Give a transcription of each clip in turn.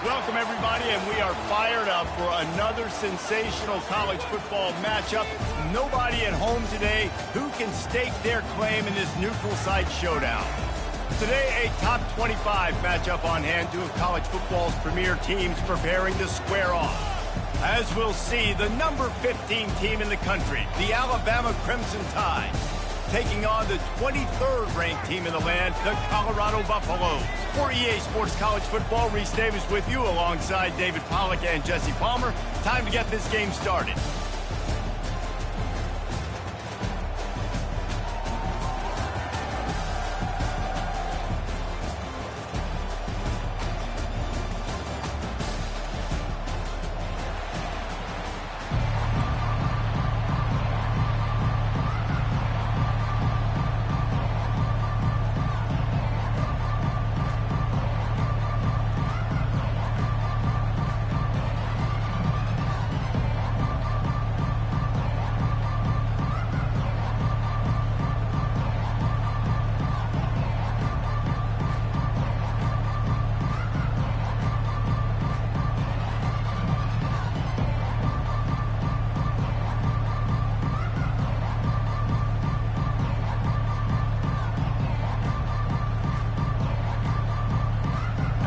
Welcome, everybody, and we are fired up for another sensational college football matchup. Nobody at home today who can stake their claim in this neutral site showdown. Today, a top 25 matchup on hand, two of college football's premier teams preparing to square off. As we'll see, the number 15 team in the country, the Alabama Crimson Tide, taking on the 23rd ranked team in the land, the Colorado Buffaloes. For EA Sports College Football, Reese Davis with you alongside David Pollack and Jesse Palmer. Time to get this game started.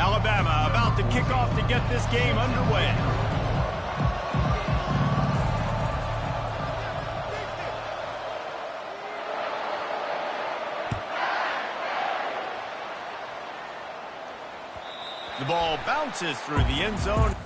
Alabama about to kick off to get this game underway. The ball bounces through the end zone.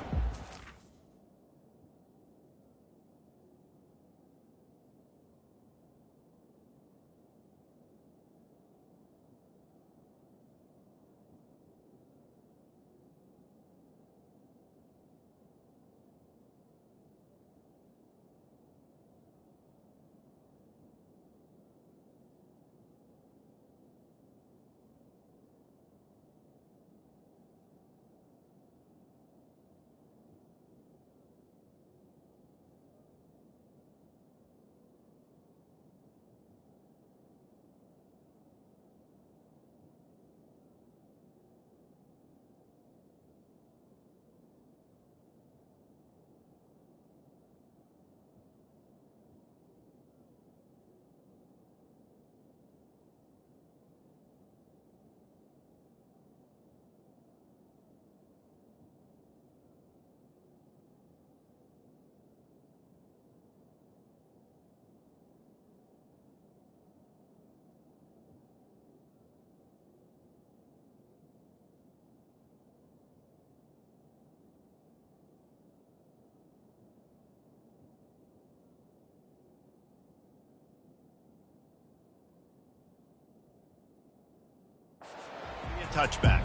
Touchback.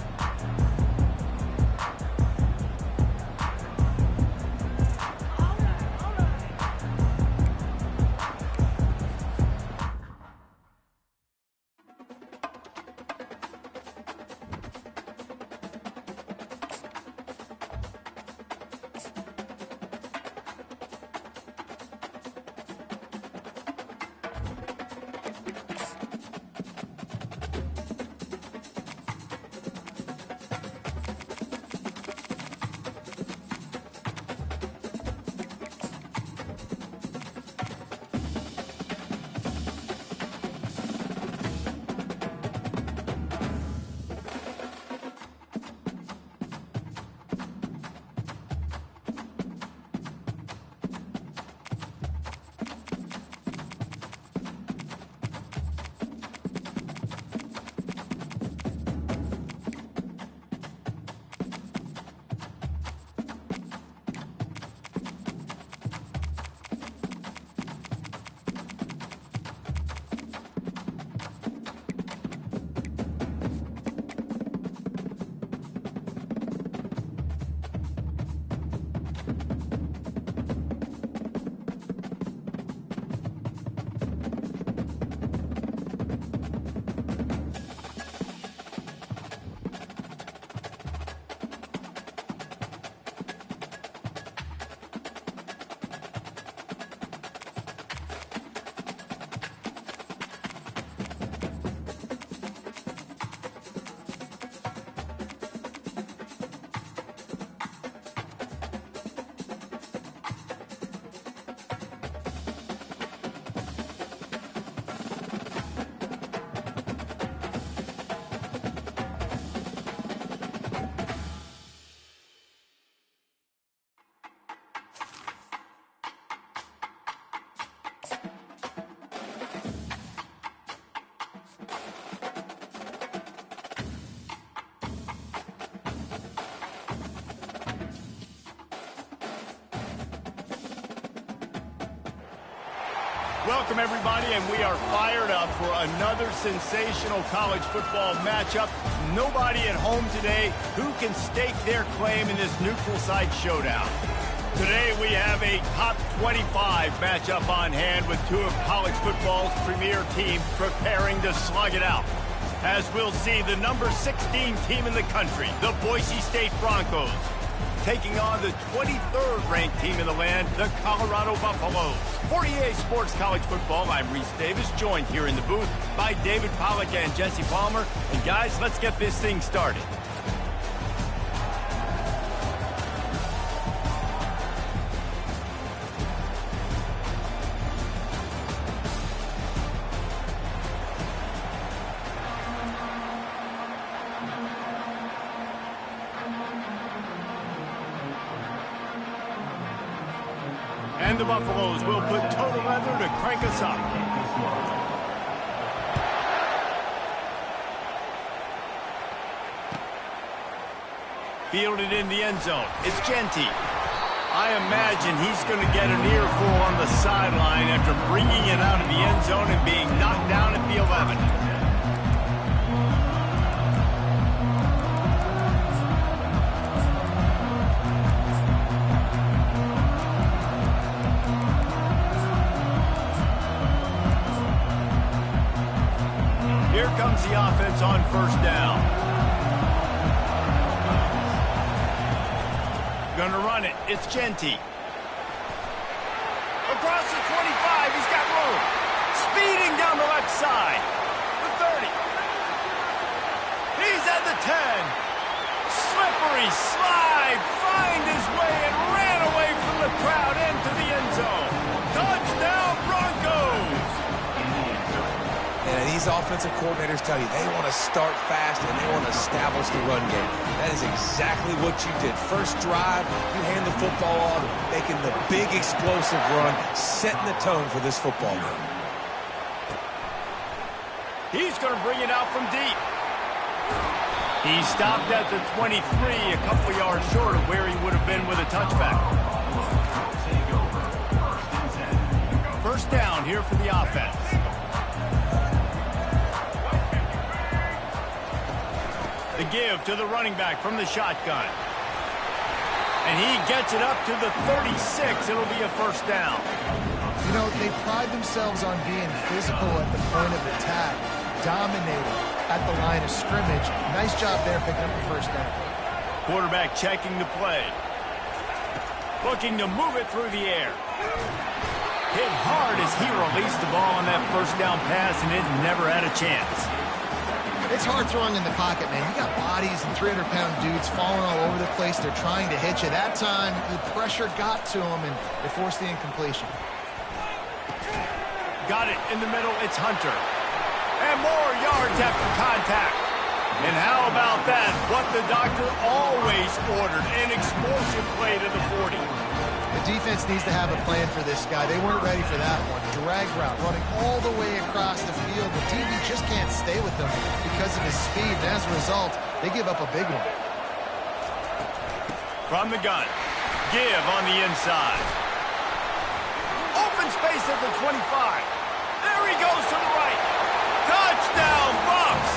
Welcome, everybody, and we are fired up for another sensational college football matchup. Nobody at home today who can stake their claim in this neutral site showdown. Today we have a top 25 matchup on hand with two of college football's premier teams preparing to slug it out. As we'll see, the number 16 team in the country, the Boise State Broncos, taking on the 23rd ranked team in the land, the Colorado Buffaloes. For EA Sports College Football, I'm Reese Davis, joined here in the booth by David Pollack and Jesse Palmer. And guys, let's get this thing started. And the Buffaloes will put total leather to crank us up. Fielded in the end zone. It's Genty. I imagine he's going to get an earful on the sideline after bringing it out of the end zone and being knocked down at the 11. Here comes the offense on first down. Gonna run it. It's Genty. Across the 25, he's got room. Speeding down the left side. The 30. He's at the 10. Slippery slide. Find his way and ran away from the crowd into the end zone. Touchdown, Broncos! And these offensive coordinators tell you they want to start fast and they want to establish the run game. That is exactly what you did. First drive, you hand the football off, making the big explosive run, setting the tone for this football game. He's going to bring it out from deep. He stopped at the 23, a couple yards short of where he would have been with a touchback. First down here for the offense. The give to the running back from the shotgun. And he gets it up to the 36. It'll be a first down. You know, they pride themselves on being physical at the point of attack, dominating at the line of scrimmage. Nice job there picking up the first down. Quarterback checking the play. Looking to move it through the air. Hit hard as he released the ball on that first down pass, and it never had a chance. It's hard throwing in the pocket, man. You got bodies and 300-pound dudes falling all over the place. They're trying to hit you. That time, the pressure got to them, and they forced the incompletion. Got it in the middle. It's Hunter. And more yards after contact. And how about that? What the doctor always ordered, an explosive play to the 40. The defense needs to have a plan for this guy. They weren't ready for that one. Drag route, running all the way across the field. The DB just can't stay with them because of his speed. And as a result, they give up a big one. From the gun. Give on the inside. Open space at the 25. There he goes to the right. Touchdown, Bucks!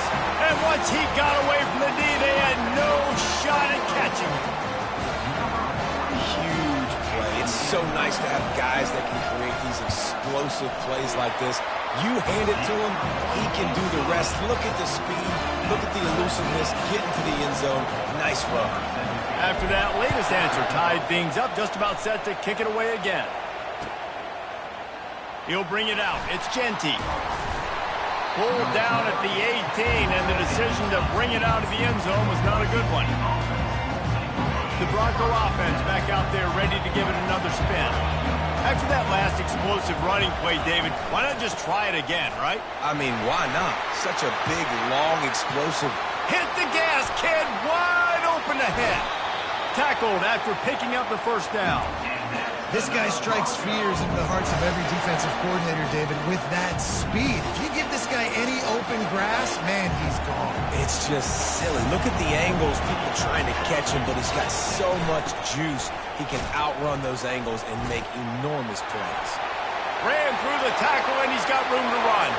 And once he got away from the D, they had no shot at catching him. Huge play. It's so nice to have guys that can create these explosive plays like this. You hand it to him, he can do the rest. Look at the speed, look at the elusiveness, get into the end zone. Nice run. After that latest answer tied things up, just about set to kick it away again. He'll bring it out. It's Genty. Pulled down at the 18, and the decision to bring it out of the end zone was not a good one. The Bronco offense back out there ready to give it another spin. After that last explosive running play, David, why not just try it again, right? I mean, why not? Such a big, long, explosive. Hit the gas, kid! Wide open ahead. Tackled after picking up the first down. This guy strikes fears into the hearts of every defensive coordinator, David, with that speed. If you give this guy any open grass, man, he's gone. It's just silly. Look at the angles, people trying to catch him, but he's got so much juice. He can outrun those angles and make enormous plays. Ran through the tackle, and he's got room to run.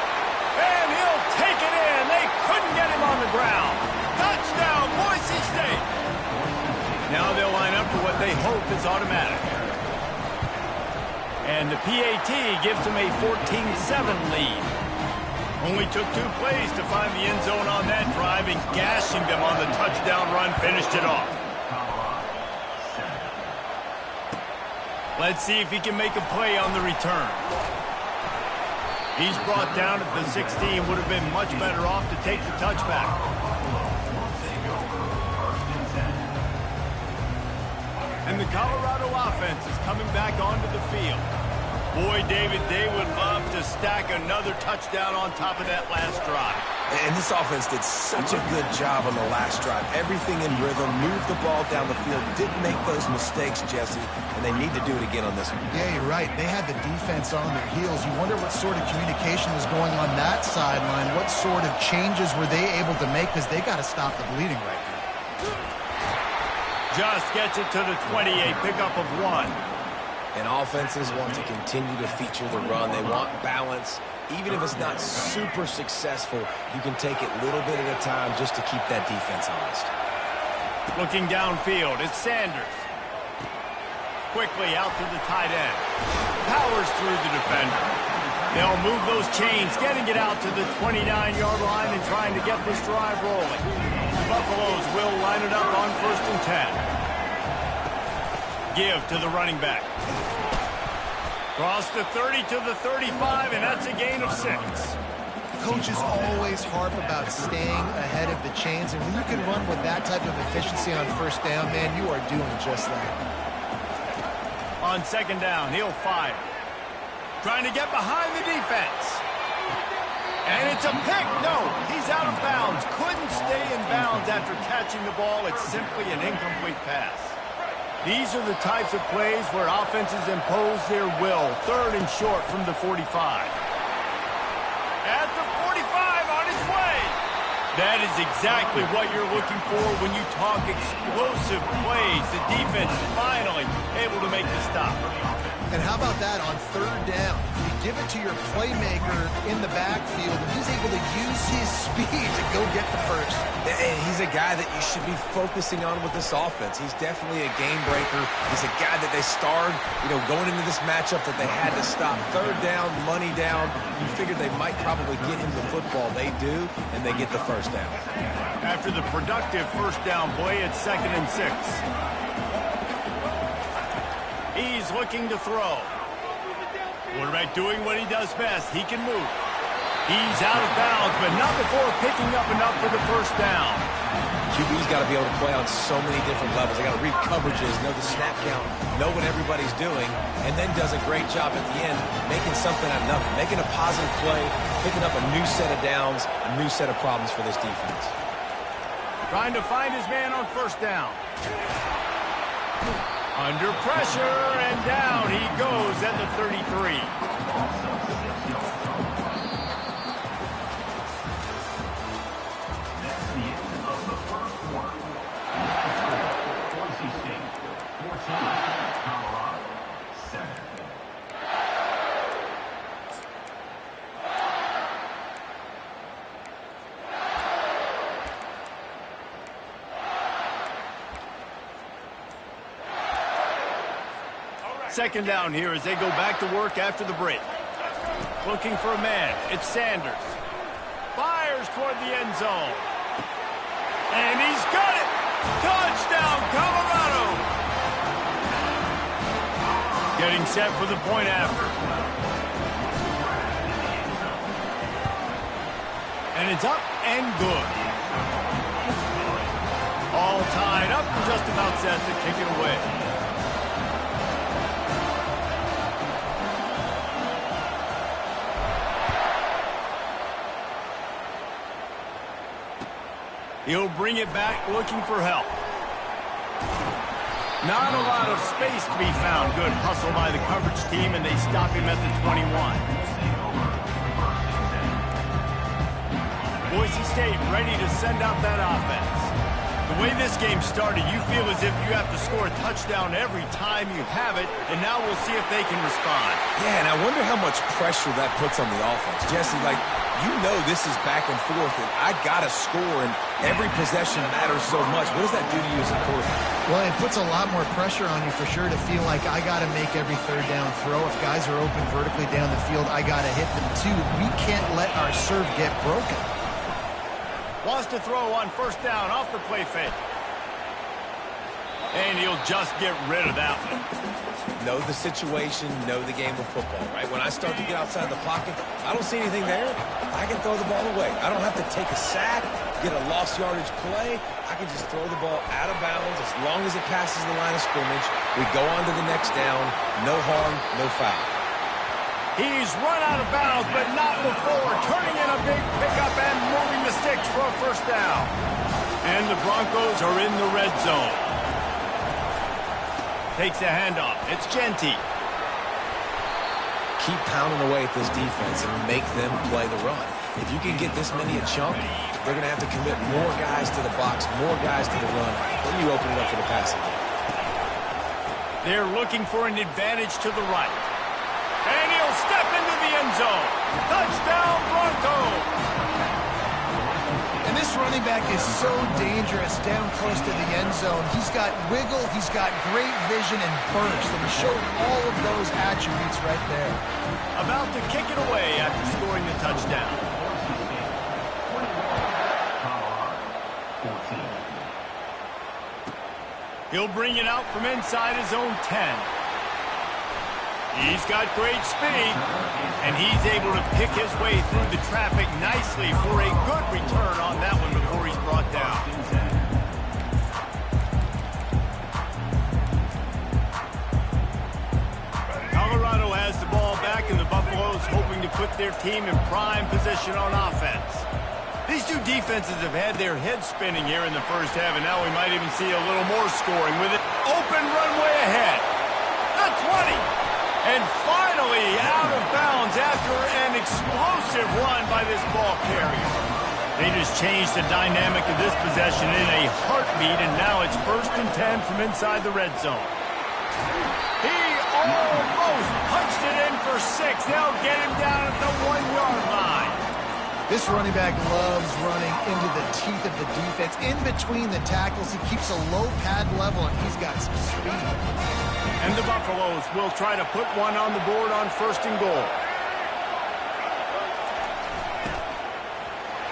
And he'll take it in. They couldn't get him on the ground. Touchdown, Boise State. Now they'll line up for what they hope is automatic. And the PAT gives them a 14-7 lead. Only took 2 plays to find the end zone on that drive, and gashing them on the touchdown run finished it off. Let's see if he can make a play on the return. He's brought down at the 16. Would have been much better off to take the touchback. And the Colorado offense is coming back onto the field. Boy, David, they would love to stack another touchdown on top of that last drive. And this offense did such a good job on the last drive. Everything in rhythm, moved the ball down the field, didn't make those mistakes, Jesse, and they need to do it again on this one. Yeah, you're right. They had the defense on their heels. You wonder what sort of communication was going on that sideline. What sort of changes were they able to make, because they got to stop the bleeding right now. Just gets it to the 20, a pickup of 1. And offenses want to continue to feature the run. They want balance. Even if it's not super successful, you can take it little bit at a time just to keep that defense honest. Looking downfield, it's Sanders. Quickly out to the tight end. Powers through the defender. They'll move those chains, getting it out to the 29-yard line and trying to get this drive rolling. The Buffaloes will line it up on 1st and 10. Give to the running back. Cross the 30 to the 35, and that's a gain of 6. Coaches always harp about staying ahead of the chains, and when you can run with that type of efficiency on 1st down, man, you are doing just that. On 2nd down, he'll fire. Trying to get behind the defense. And it's a pick. No, he's out of bounds. Couldn't stay in bounds after catching the ball. It's simply an incomplete pass. These are the types of plays where offenses impose their will. 3rd and short from the 45. At the 45, on his way. That is exactly what you're looking for when you talk explosive plays. The defense is finally able to make the stop. And how about that on 3rd down? You give it to your playmaker in the backfield, and he's able to use his speed to go get the first. And he's a guy that you should be focusing on with this offense. He's definitely a game breaker. He's a guy that they starred, going into this matchup that they had to stop. 3rd down, money down. You figured they might probably get him the football. They do, and they get the 1st down. After the productive 1st down play, it's 2nd and 6. He's looking to throw. Quarterback doing what he does best. He can move. He's out of bounds, but not before picking up enough for the 1st down. QB's got to be able to play on so many different levels. They got to read coverages, know the snap count, know what everybody's doing, and then does a great job at the end making something out of nothing, making a positive play, picking up a new set of downs, a new set of problems for this defense. Trying to find his man on 1st down. Under pressure, and down he goes at the 33. Second down here as they go back to work after the break. Looking for a man. It's Sanders. Fires toward the end zone. And he's got it. Touchdown, Colorado. Getting set for the point after. And it's up and good. All tied up and just about set to kick it away. He'll bring it back looking for help. Not a lot of space to be found. Good hustle by the coverage team, and they stop him at the 21. Boise State ready to send out that offense. The way this game started, you feel as if you have to score a touchdown every time you have it, and now we'll see if they can respond. Yeah, and I wonder how much pressure that puts on the offense. Jesse, like, you know this is back and forth, and I got to score, and every possession matters so much. What does that do to you as a quarterback? Well, it puts a lot more pressure on you for sure to feel like I got to make every third down throw. If guys are open vertically down the field, I got to hit them too. We can't let our serve get broken. Wants to throw on first down off the play fake. And he'll just get rid of that one. Know the situation, know the game of football, right? When I start to get outside the pocket, I don't see anything there. I can throw the ball away. I don't have to take a sack, get a lost yardage play. I can just throw the ball out of bounds as long as it passes the line of scrimmage. We go on to the next down. No harm, no foul. He's run out of bounds, but not before turning in a big pickup and moving the sticks for a first down. And the Broncos are in the red zone. Takes the handoff. It's Genty. Keep pounding away at this defense and make them play the run. If you can get this many a chunk, they're going to have to commit more guys to the box, more guys to the run. Then you open it up for the passing game. They're looking for an advantage to the right. And he'll step into the end zone. Touchdown, Broncos! And this running back is so dangerous down close to the end zone. He's got wiggle, he's got great vision and burst, and he showed all of those attributes right there. About to kick it away after scoring the touchdown. He'll bring it out from inside his own 10. He's got great speed, and he's able to pick his way through the traffic nicely for a good return on that one before he's brought down. Colorado has the ball back, and the Buffaloes hoping to put their team in prime position on offense. These two defenses have had their heads spinning here in the first half, and now we might even see a little more scoring with it. Open runway ahead. The 20. And finally out of bounds after an explosive run by this ball carrier. They just changed the dynamic of this possession in a heartbeat, and now it's 1st and 10 from inside the red zone. He almost punched it in for 6. They'll get him down at the 1-yard line. This running back loves running into the teeth of the defense. In between the tackles, he keeps a low pad level, and he's got some speed. And the Buffaloes will try to put one on the board on 1st and goal.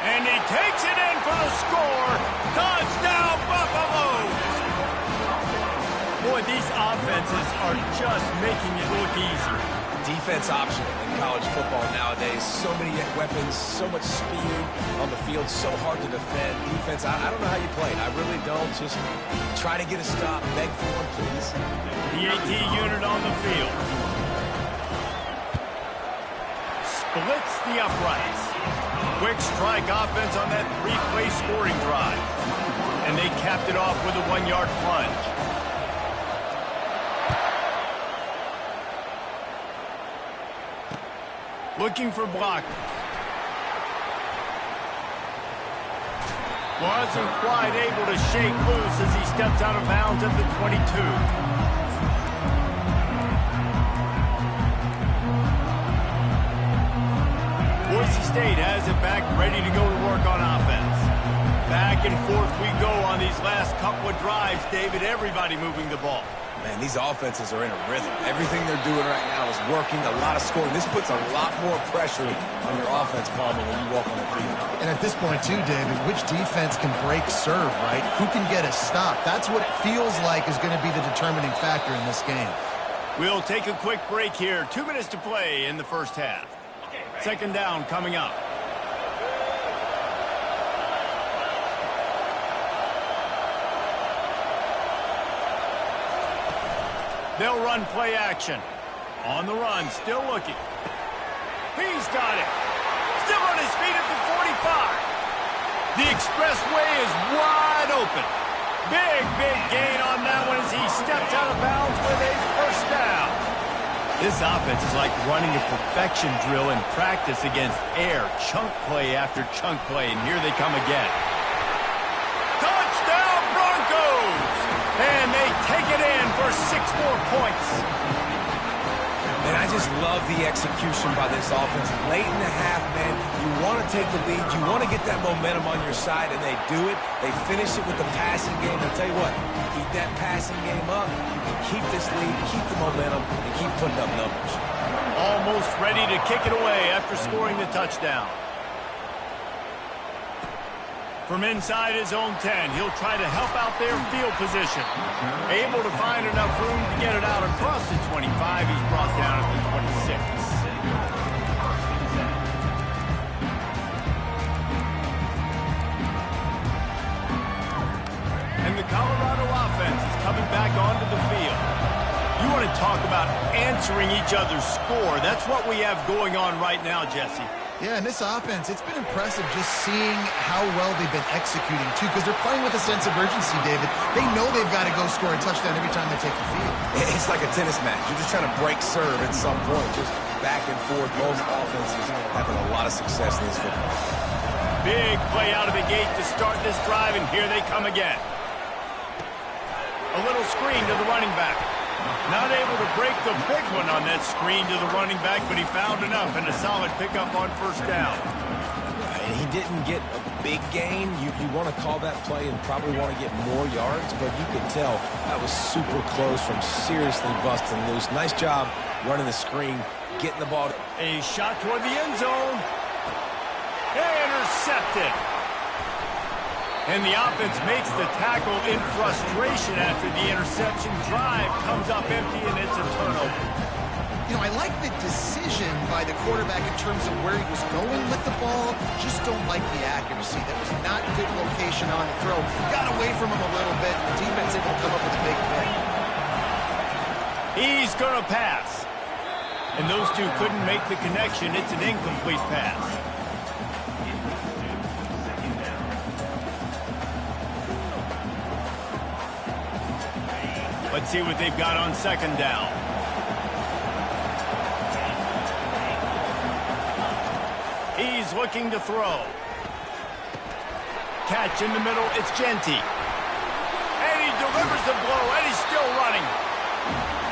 And he takes it in for the score. Touchdown, Buffaloes! Boy, these offenses are just making it look easy. Defense optional in college football nowadays. So many weapons, so much speed on the field, so hard to defend. Defense, I don't know how you play it. I really don't. Just try to get a stop. Beg for one, please. The AT unit on the field. Splits the uprights. Quick strike offense on that 3-play scoring drive. And they capped it off with a 1-yard plunge. Looking for blockers. Wasn't quite able to shake loose as he steps out of bounds at the 22. Boise State has it back, ready to go to work on offense. Back and forth we go on these last couple of drives, David. Everybody moving the ball. Man, these offenses are in a rhythm. Everything they're doing right now is working, a lot of scoring. This puts a lot more pressure on your offense, Palmer, when you walk on the field. And at this point, too, David, which defense can break serve, right? Who can get a stop? That's what it feels like is going to be the determining factor in this game. We'll take a quick break here. 2 minutes to play in the first half. 2nd down coming up. They'll run play action. On the run, still looking. He's got it. Still on his feet at the 45. The expressway is wide open. Big gain on that one as he steps out of bounds with a first down. This offense is like running a perfection drill in practice against air. Chunk play after chunk play, and here they come again. Touchdown, And they take it in for 6 more points. And I just love the execution by this offense. Late in the half, man, you want to take the lead. You want to get that momentum on your side, and they do it. They finish it with the passing game. I'll tell you what, keep that passing game up. You can keep this lead, keep the momentum, and keep putting up numbers. Almost ready to kick it away after scoring the touchdown. From inside his own 10, he'll try to help out their field position. Able to find enough room to get it out across the 25. He's brought down at the 26. And the Colorado offense is coming back onto the field. You want to talk about answering each other's score. That's what we have going on right now, Jesse. Yeah, and this offense, it's been impressive just seeing how well they've been executing, too, because they're playing with a sense of urgency, David. They know they've got to go score a touchdown every time they take the field. It's like a tennis match. You're just trying to break serve at some point, just back and forth. Both offenses having a lot of success in this football. Big play out of the gate to start this drive, and here they come again. A little screen to the running back. Not able to break the big one on that screen to the running back, but he found enough and a solid pickup on first down. He didn't get a big gain. You want to call that play and probably want to get more yards, but you could tell that was super close from seriously busting loose. Nice job running the screen, getting the ball. A shot toward the end zone. Intercepted. And the offense makes the tackle in frustration after the interception. Drive comes up empty, and it's a turnover. You know, I like the decision by the quarterback in terms of where he was going with the ball. Just don't like the accuracy. That was not good location on the throw. Got away from him a little bit. The defense able to come up with a big pick. He's going to pass. And those two couldn't make the connection. It's an incomplete pass. Let's see what they've got on second down. He's looking to throw. Catch in the middle, it's Genty. And he delivers the blow, and he's still running.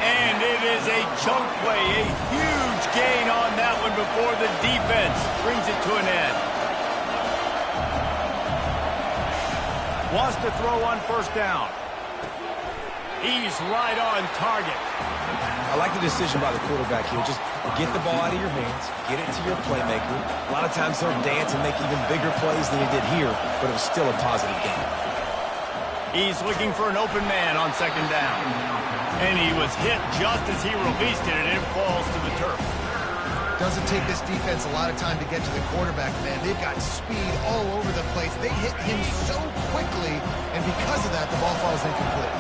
And it is a chunk play, a huge gain on that one before the defense brings it to an end. Wants to throw on first down. He's right on target. I like the decision by the quarterback here. Just get the ball out of your hands, get it to your playmaker. A lot of times he'll dance and make even bigger plays than he did here, but it was still a positive game. He's looking for an open man on second down. And he was hit just as he released it, and it falls to the turf. Doesn't take this defense a lot of time to get to the quarterback, man. They've got speed all over the place. They hit him so quickly, and because of that, the ball falls incomplete.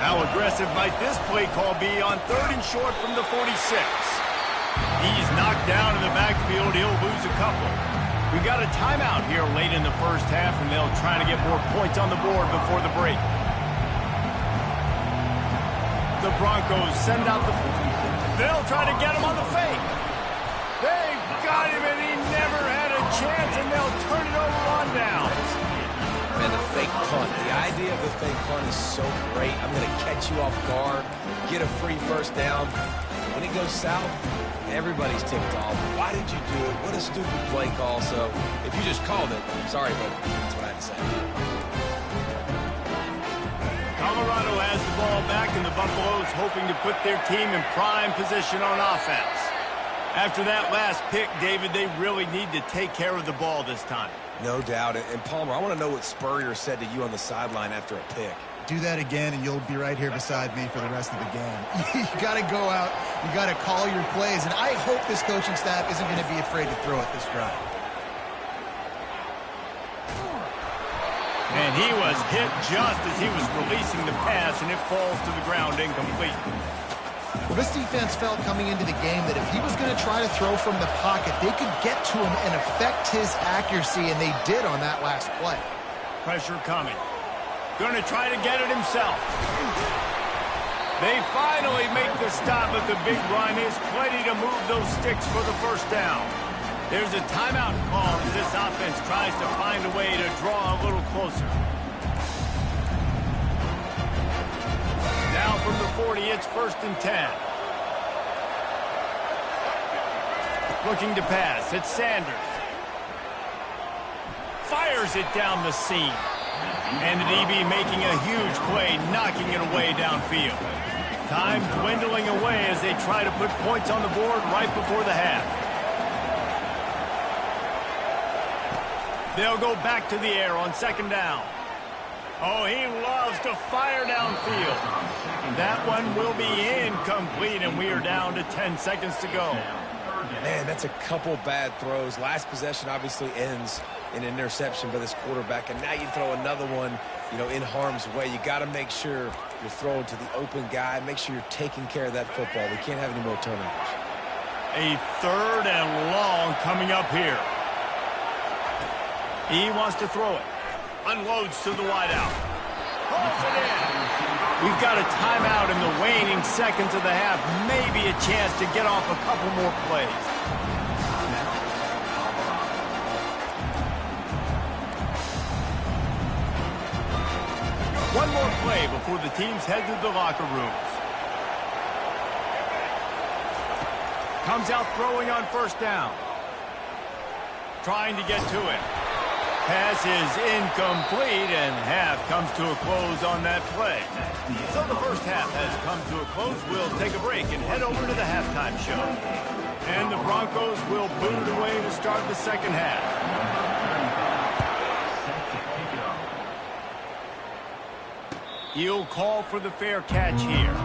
How aggressive might this play call be on 3rd and short from the 46? He's knocked down in the backfield. He'll lose a couple. We got a timeout here late in the first half, and they'll try to get more points on the board before the break. The Broncos send out the... They'll try to get him on the fake. They've got him, and he never had a chance, and they'll turn it over on downs. Man, the fake punt. The idea of the fake punt is so great. I'm going to catch you off guard, get a free first down. When it goes south, everybody's ticked off. Why did you do it? What a stupid play call. So if you just called it, sorry, but that's what I had to say. Colorado has the ball back, and the Buffaloes hoping to put their team in prime position on offense. After that last pick, David, they really need to take care of the ball this time. No doubt. And Palmer, I want to know what Spurrier said to you on the sideline after a pick. Do that again, and you'll be right here beside me for the rest of the game. You got to go out. You got to call your plays, and I hope this coaching staff isn't going to be afraid to throw it this drive. And he was hit just as he was releasing the pass, and it falls to the ground incomplete. Well, this defense felt coming into the game that if he was going to try to throw from the pocket, they could get to him and affect his accuracy, and they did on that last play. Pressure coming. Going to try to get it himself. They finally make the stop, but the big run is plenty to move those sticks for the first down. There's a timeout call as this offense tries to find a way to draw a little closer. from the 40. It's 1st and 10. Looking to pass. It's Sanders. Fires it down the seam. And the DB making a huge play, knocking it away downfield. Time dwindling away as they try to put points on the board right before the half. They'll go back to the air on 2nd down. Oh, he loves to fire downfield. That one will be incomplete, and we are down to 10 seconds to go. Man, that's a couple bad throws. Last possession obviously ends in an interception by this quarterback, and now you throw another one, in harm's way. You got to make sure you're throwing to the open guy. Make sure you're taking care of that football. We can't have any more turnovers. A 3rd and long coming up here. He wants to throw it. Unloads to the wideout. Pulls it in. We've got a timeout in the waning seconds of the half. Maybe a chance to get off a couple more plays. One more play before the teams head to the locker rooms. Comes out throwing on 1st down. Trying to get to it. Pass is incomplete, and half comes to a close on that play. So the first half has come to a close. We'll take a break and head over to the halftime show. And the Broncos will boot it away to start the 2nd half. He'll call for the fair catch here.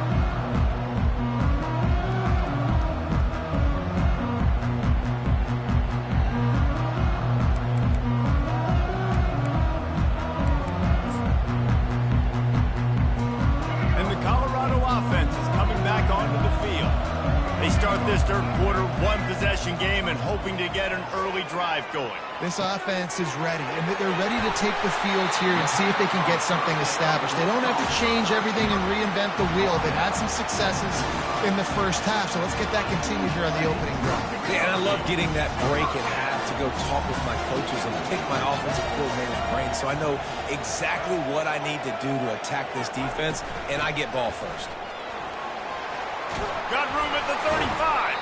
They start this 3rd quarter, 1-possession game, and hoping to get an early drive going. This offense is ready, and they're ready to take the field here and see if they can get something established. They don't have to change everything and reinvent the wheel. They've had some successes in the first half, so let's get that continued here on the opening drive. Yeah, and I love getting that break at half to go talk with my coaches and pick my offensive coordinator's brain so I know exactly what I need to do to attack this defense, and I get ball first. Got room at the 35.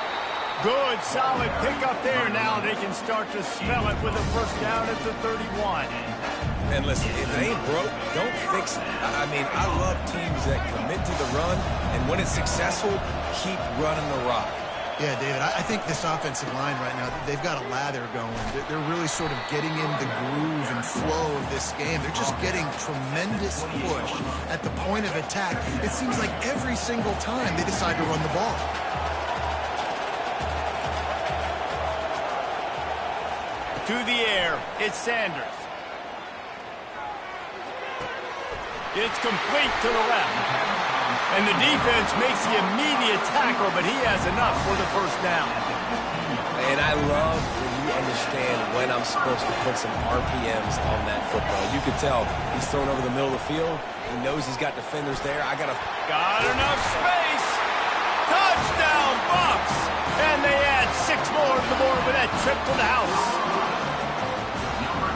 Good, solid pickup there. Now they can start to smell it with a 1st down at the 31. And listen, if it ain't broke, don't fix it. I mean, I love teams that commit to the run, and when it's successful, keep running the rock. Yeah, David, I think this offensive line right now, they've got a lather going. They're really sort of getting in the groove and flow of this game. They're just getting tremendous push at the point of attack. It seems like every single time they decide to run the ball. To the air, it's Sanders. It's complete to the left. And the defense makes the immediate tackle, but he has enough for the 1st down. And I love when you understand when I'm supposed to put some RPMs on that football. You can tell he's thrown over the middle of the field. He knows he's got defenders there. Got enough space. Touchdown, Bucks. And they add 6 more to the board with that trip to the house.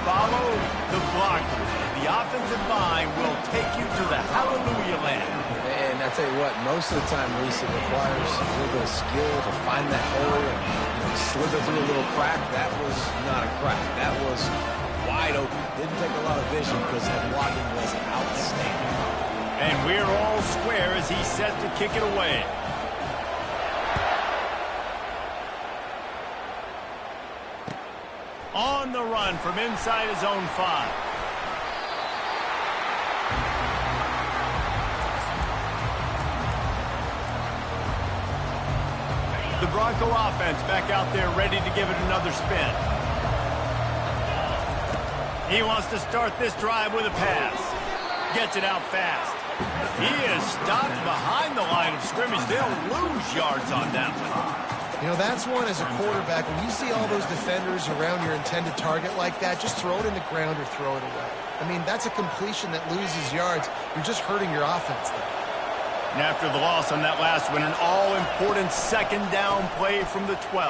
Follow the blocker. The offensive line will take you to the hallelujah land. And I tell you what, most of the time, Reese, it requires a little bit of skill to find that hole and slither through a little crack. That was not a crack. That was wide open. Didn't take a lot of vision because that blocking was outstanding. And we're all square as he's set to kick it away. On the run from inside his own 5. The Bronco offense back out there ready to give it another spin. He wants to start this drive with a pass. Gets it out fast. He is stopped behind the line of scrimmage. They'll lose yards on that one. That's one as a quarterback. When you see all those defenders around your intended target like that, just throw it in the ground or throw it away. I mean, that's a completion that loses yards. You're just hurting your offense there. And after the loss on that last one, an all-important 2nd down play from the 12.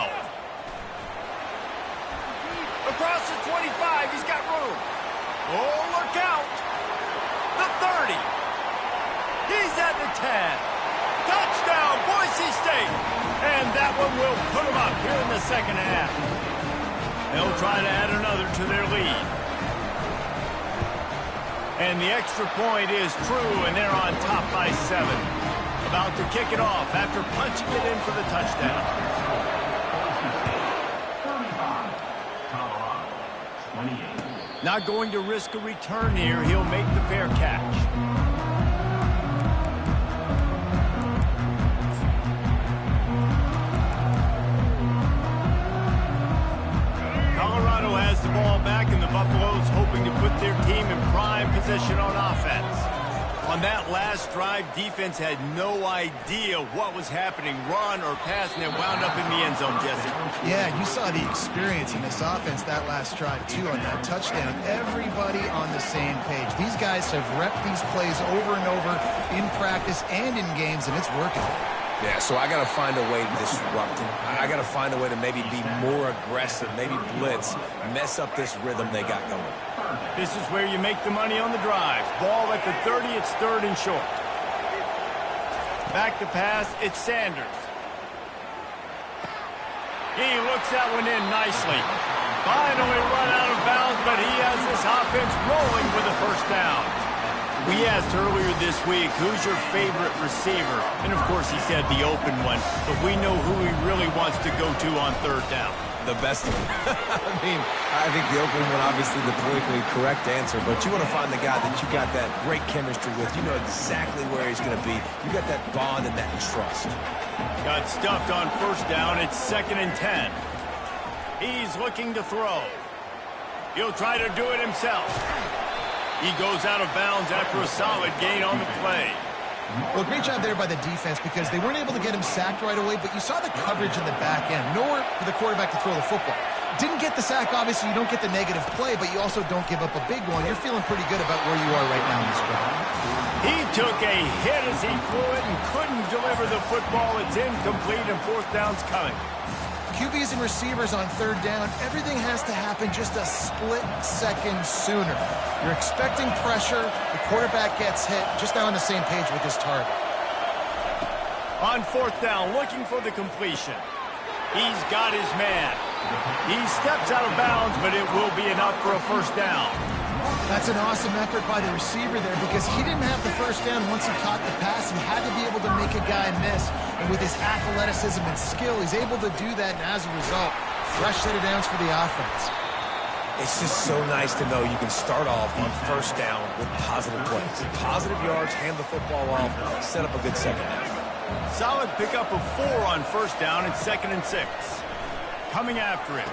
Across the 25, he's got room. Oh, look out. The 30. He's at the 10. Touchdown, Boise State. And that one will put them up here in the second half. They'll try to add another to their lead. And the extra point is true, and they're on top by 7. About to kick it off after punching it in for the touchdown. Not going to risk a return here. He'll make the fair catch. Colorado has the ball back, and the Buffaloes hoping to put their team in prime position on offense. On that last drive, defense had no idea what was happening, run or pass, and it wound up in the end zone, Jesse. Yeah, you saw the experience in this offense that last drive, too, on that touchdown. Everybody on the same page. These guys have repped these plays over and over in practice and in games, and it's working. Yeah, so I got to find a way to disrupt him. I got to find a way to maybe be more aggressive, maybe blitz, mess up this rhythm they got going. This is where you make the money on the drives. Ball at the 30, it's 3rd and short. Back to pass, it's Sanders. He looks that one in nicely. Finally run out of bounds, but he has this offense rolling with a first down. We asked earlier this week, who's your favorite receiver? And, of course, he said the open one, but we know who he really wants to go to on 3rd down. The best of them. I mean, I think the open one, obviously the politically correct answer, but you want to find the guy that you got that great chemistry with. You know exactly where he's going to be. You got that bond and that trust. Got stuffed on 1st down. It's 2nd and 10. He's looking to throw. He'll try to do it himself. He goes out of bounds after a solid gain on the play. Well, great job there by the defense because they weren't able to get him sacked right away, but you saw the coverage in the back end. Nowhere for the quarterback to throw the football. Didn't get the sack, obviously. You don't get the negative play, but you also don't give up a big one. You're feeling pretty good about where you are right now in this drive. He took a hit as he threw it and couldn't deliver the football. It's incomplete, and 4th down's coming. QBs and receivers on 3rd down, everything has to happen just a split second sooner. You're expecting pressure, the quarterback gets hit, just now on the same page with his target. On 4th down, looking for the completion. He's got his man. He steps out of bounds, but it will be enough for a 1st down. That's an awesome effort by the receiver there because he didn't have the 1st down once he caught the pass. He had to be able to make a guy miss. And with his athleticism and skill, he's able to do that. And as a result, fresh set of downs for the offense. It's just so nice to know you can start off on 1st down with positive plays. Positive yards, hand the football off, set up a good second down. Solid pickup of 4 on 1st down. It's 2nd and 6. Coming after him.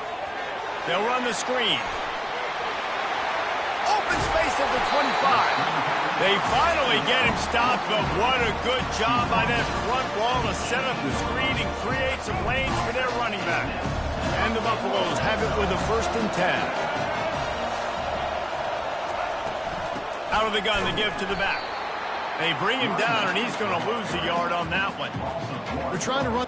They'll run the screen. Open space at the 25. They finally get him stopped, but what a good job by that front wall to set up the screen and create some lanes for their running back. And the Buffaloes have it with a 1st and 10. Out of the gun, the give to the back. They bring him down, and he's going to lose a yard on that one. They're trying to run.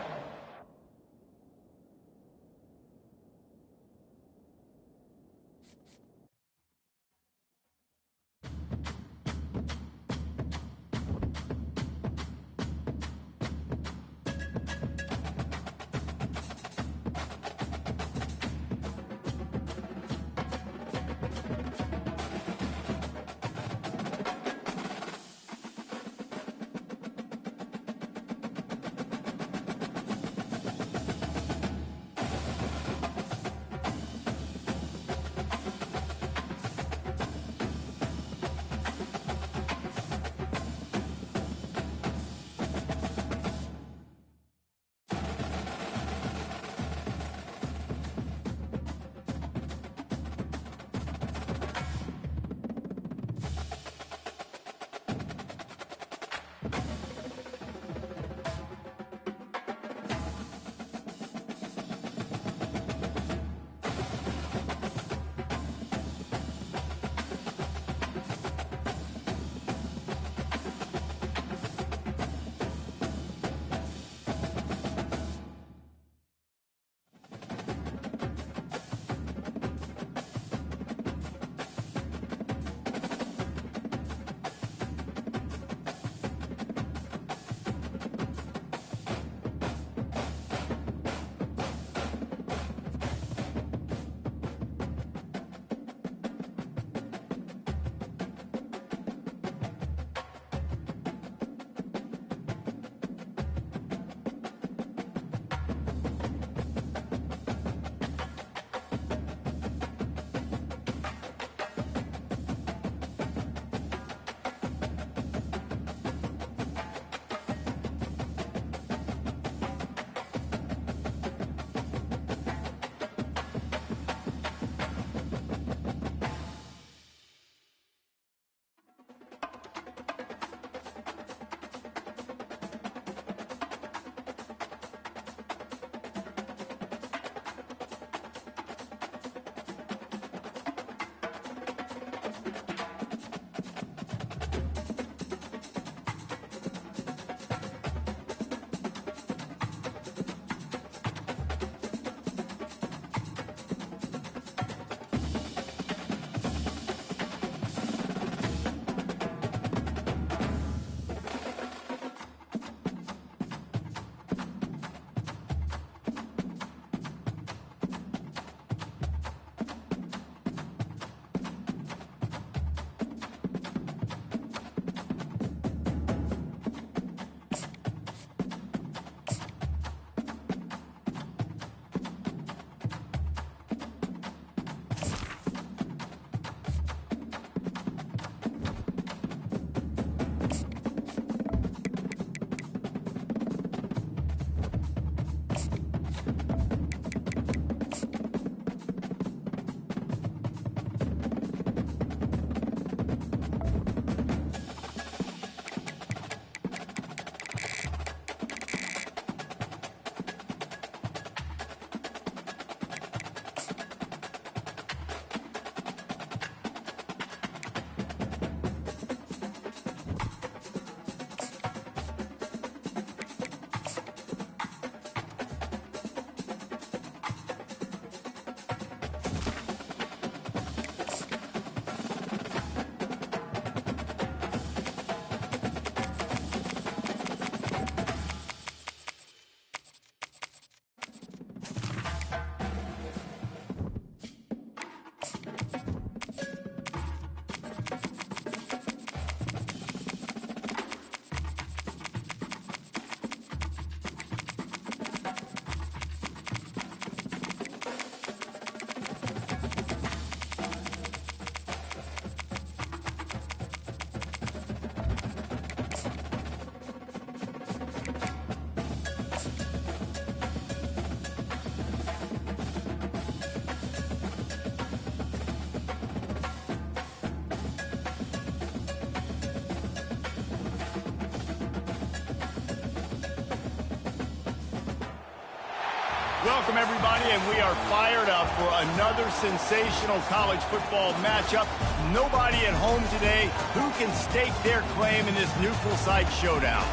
Welcome, everybody, and we are fired up for another sensational college football matchup. Nobody at home today who can stake their claim in this neutral site showdown.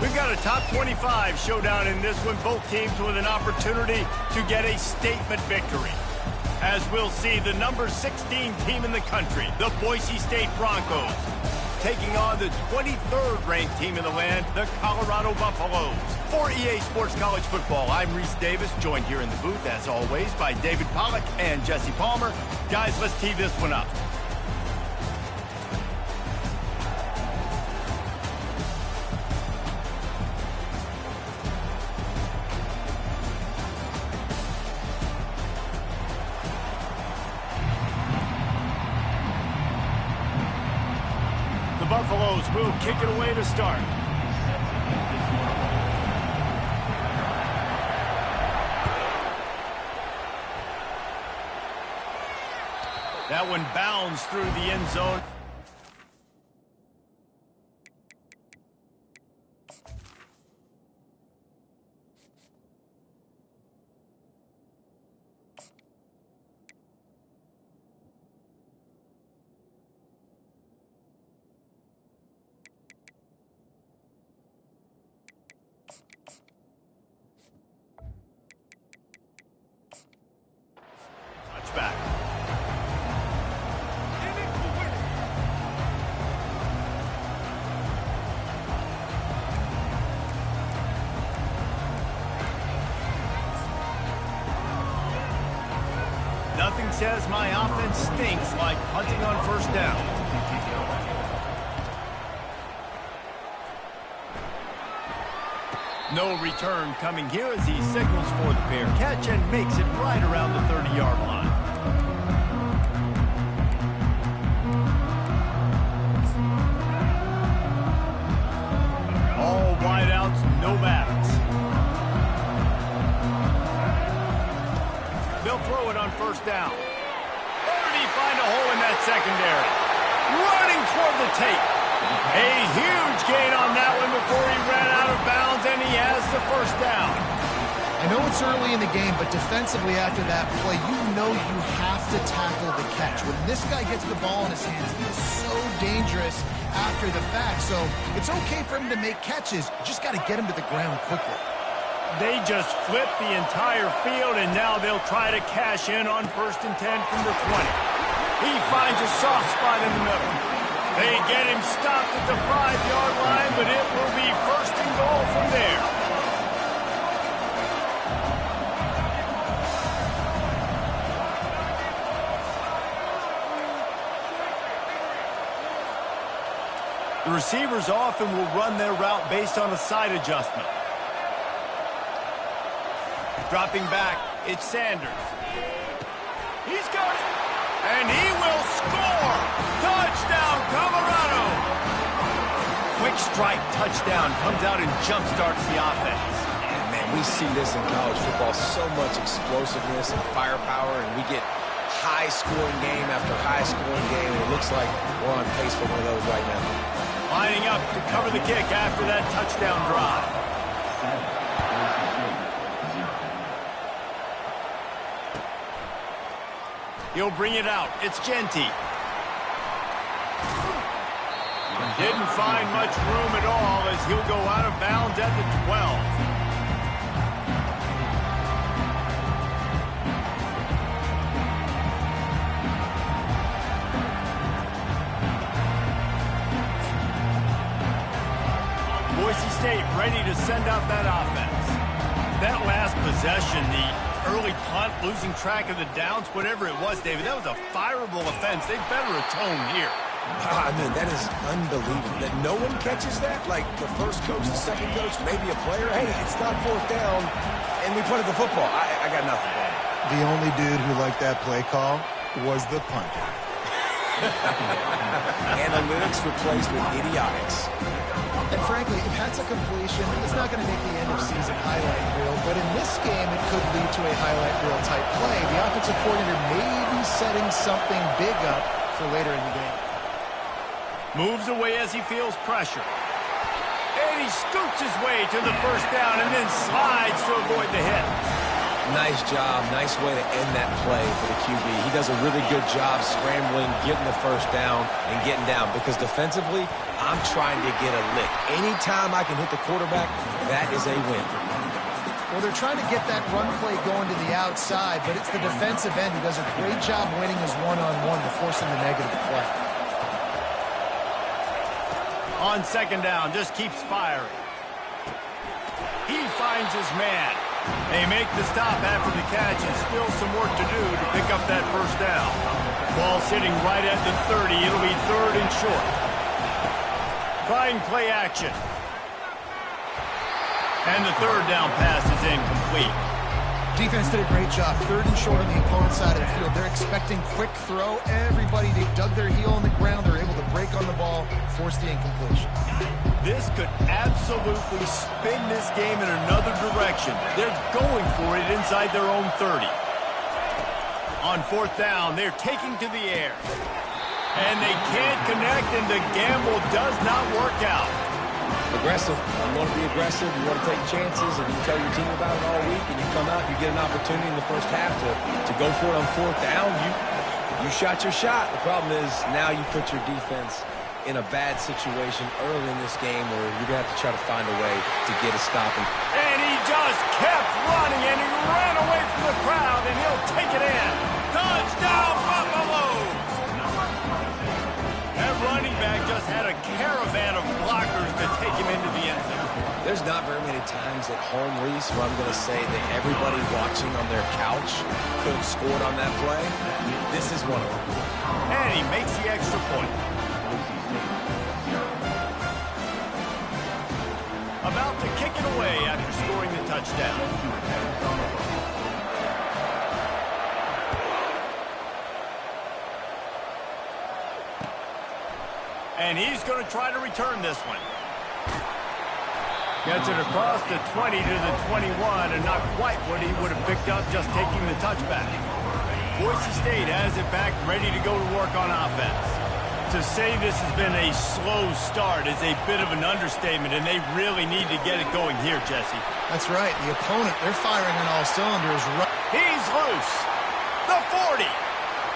We've got a top 25 showdown in this one, both teams with an opportunity to get a statement victory. As we'll see, the number 16 team in the country, the Boise State Broncos, taking on the 23rd ranked team in the land, the Colorado Buffaloes. For EA Sports College Football, I'm Reese Davis, joined here in the booth, as always, by David Pollack and Jesse Palmer. Guys, let's tee this one up. The Buffaloes will kick it away to start. That one bounds through the end zone. Touchback. Nothing says my offense stinks like punting on first down. No return coming here as he signals for the fair catch and makes it right around the 30-yard line. All wideouts, no backs. They'll throw it on first down. Where did he find a hole in that secondary? Running toward the tape. A huge gain on that one before he ran out of bounds, and he has the first down. I know it's early in the game, but defensively after that play, you know you have to tackle the catch. When this guy gets the ball in his hands, he is so dangerous after the fact. So it's okay for him to make catches. You just got to get him to the ground quickly. They just flipped the entire field, and now they'll try to cash in on 1st and 10 from the 20. He finds a soft spot in the middle. They get him stopped at the 5-yard line, but it will be 1st and goal from there. The receivers often will run their route based on a side adjustment. Dropping back, it's Sanders. He's got it, and he will score! Touchdown, Colorado! Quick strike touchdown comes out and jump-starts the offense. And man, we see this in college football, so much explosiveness and firepower, and we get high-scoring game after high-scoring game, and it looks like we're on pace for one of those right now. Lining up to cover the kick after that touchdown drive. He'll bring it out. It's Genty. Didn't find much room at all as he'll go out of bounds at the 12. Boise State ready to send out that offense. That last possession, the early punt, losing track of the downs, whatever it was, David, that was a fireable offense. They better atone here. I mean, that is unbelievable. That no one catches that? Like the first coach, the second coach, maybe a player. Hey, it's not 4th down, and we punted the football. I got nothing. The only dude who liked that play call was the punter. Analytics replaced with idiotics. And frankly, if that's a completion, it's not going to make the end-of-season highlight reel. But in this game, it could lead to a highlight reel type play. The offensive coordinator may be setting something big up for later in the game. Moves away as he feels pressure. And he scoots his way to the first down and then slides to avoid the hit. Nice job. Nice way to end that play for the QB. He does a really good job scrambling, getting the first down, and getting down. Because defensively, I'm trying to get a lick. Anytime I can hit the quarterback, that is a win. Well, they're trying to get that run play going to the outside, but it's the defensive end who does a great job winning his one-on-one to force him the negative play. On second down, just keeps firing. He finds his man. They make the stop after the catch and still some work to do to pick up that first down. Ball sitting right at the 30. It'll be 3rd and short. Trying play action. And the 3rd down pass is incomplete. Defense did a great job. 3rd and short on the opponent's side of the field. They're expecting quick throw. Everybody, they dug their heel on the ground. They're able to break on the ball, force the incompletion. This could absolutely spin this game in another direction. They're going for it inside their own 30. On 4th down, they're taking to the air. And they can't connect, and the gamble does not work out. Aggressive. You want to be aggressive. You want to take chances, and you tell your team about it all week, and you come out, you get an opportunity in the first half to go for it on 4th down. You shot your shot. The problem is now you put your defense in a bad situation early in this game where you're going to have to try to find a way to get a stop. And he just kept running, and he ran away from the crowd, and he'll take it in. Touchdown, Buffalo! That running back just had a caravan of blockers to take him into the end zone. There's not very many times at home, Reese, where I'm going to say that everybody watching on their couch could have scored on that play. This is one of them. And he makes the extra point. About to kick it away after scoring the touchdown. And he's going to try to return this one. Gets it across the 20 to the 21, and not quite what he would have picked up just taking the touchback. Boise State has it back, ready to go to work on offense. To say this has been a slow start is a bit of an understatement, and they really need to get it going here, Jesse. That's right. The opponent, they're firing on all cylinders. He's loose. The 40.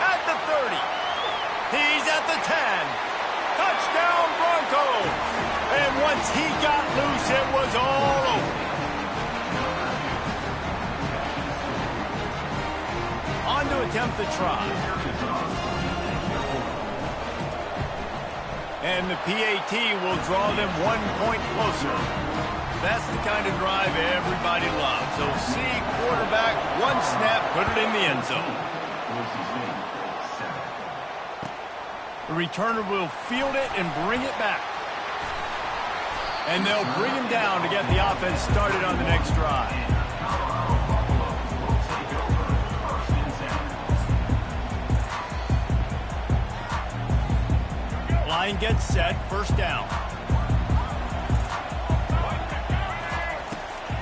At the 30. He's at the 10. Touchdown, Broncos. And once he got loose, it was all over. On to attempt the try. And the PAT will draw them 1 point closer. That's the kind of drive everybody loves. So see quarterback, 1 snap, put it in the end zone. The returner will field it and bring it back. And they'll bring him down to get the offense started on the next drive. Line gets set, 1st down.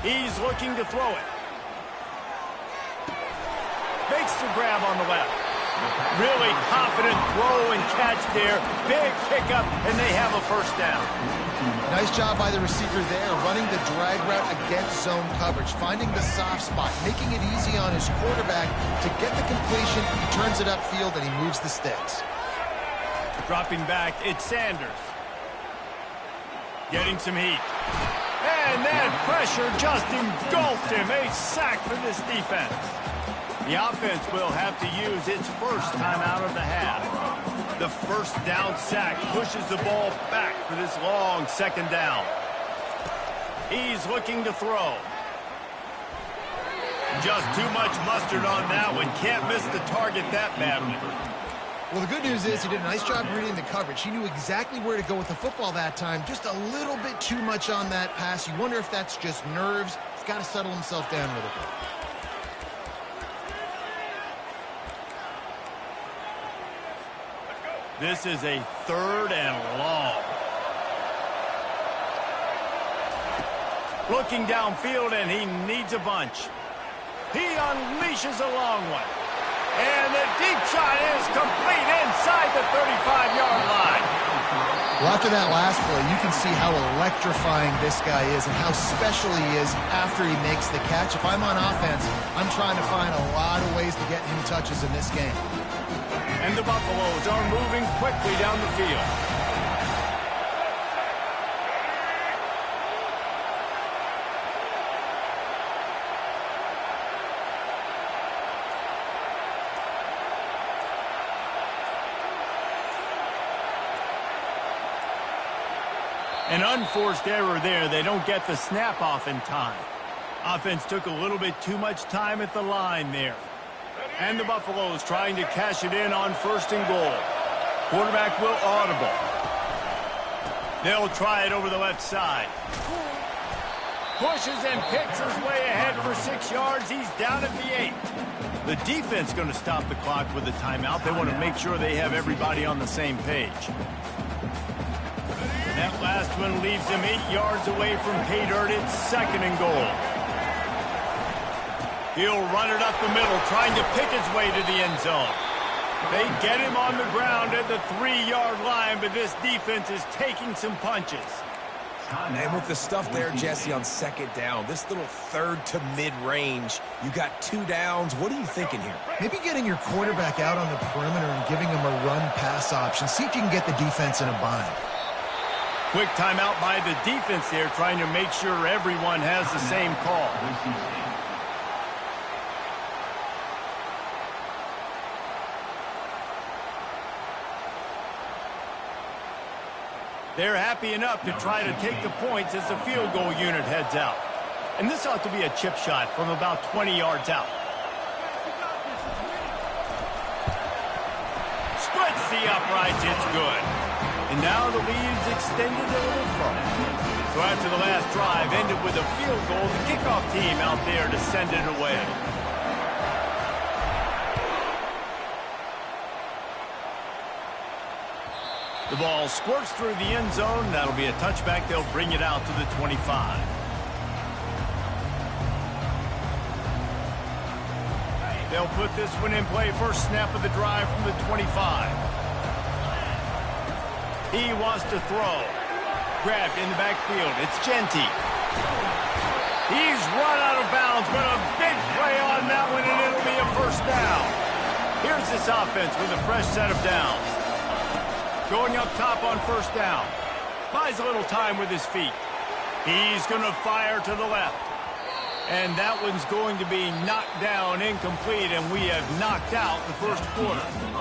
He's looking to throw it. Makes the grab on the left. Really confident throw and catch there. Big pickup, and they have a 1st down. Nice job by the receiver there, running the drag route against zone coverage, finding the soft spot, making it easy on his quarterback to get the completion. He turns it upfield, and he moves the sticks. Dropping back, it's Sanders. Getting some heat. And that pressure just engulfed him. A sack for this defense. The offense will have to use its 1st timeout of the half. The 1st down sack pushes the ball back for this long 2nd down. He's looking to throw. Just too much mustard on that one. Can't miss the target that badly. Well, the good news is he did a nice job reading the coverage. He knew exactly where to go with the football that time. Just a little bit too much on that pass. You wonder if that's just nerves. He's got to settle himself down a little bit. This is a 3rd and long. Looking downfield, and he needs a bunch. He unleashes a long one. And the deep shot is complete inside the 35-yard line. Well, after that last play, you can see how electrifying this guy is and how special he is after he makes the catch. If I'm on offense, I'm trying to find a lot of ways to get him touches in this game. And the Buffaloes are moving quickly down the field. An unforced error there. They don't get the snap off in time. Offense took a little bit too much time at the line there. And the Buffaloes trying to cash it in on 1st and goal. Quarterback will audible. They'll try it over the left side. Pushes and picks his way ahead for 6 yards. He's down at the 8. The defense going to stop the clock with a timeout. They want to make sure they have everybody on the same page. That last one leaves him 8 yards away from pay dirt. It's 2nd and goal. He'll run it up the middle, trying to pick his way to the end zone. They get him on the ground at the 3-yard line, but this defense is taking some punches. And with the stuff there, Jesse, on 2nd down, this little 3rd to mid-range, you got 2 downs. What are you thinking here? Maybe getting your quarterback out on the perimeter and giving him a run-pass option. See if you can get the defense in a bind. Quick timeout by the defense there, trying to make sure everyone has the same call. They're happy enough to try to take the points as the field goal unit heads out. And this ought to be a chip shot from about 20 yards out. Splits the uprights, it's good. And now the lead's extended a little further. So after the last drive ended with a field goal, the kickoff team out there to send it away. The ball squirts through the end zone. That'll be a touchback. They'll bring it out to the 25. They'll put this one in play. First snap of the drive from the 25. He wants to throw. Grabbed in the backfield. It's Genty. He's run out of bounds, but a big play on that one, and it'll be a 1st down. Here's this offense with a fresh set of downs. Going up top on 1st down. Buys a little time with his feet. He's going to fire to the left. And that one's going to be knocked down incomplete, and we have knocked out the 1st quarter.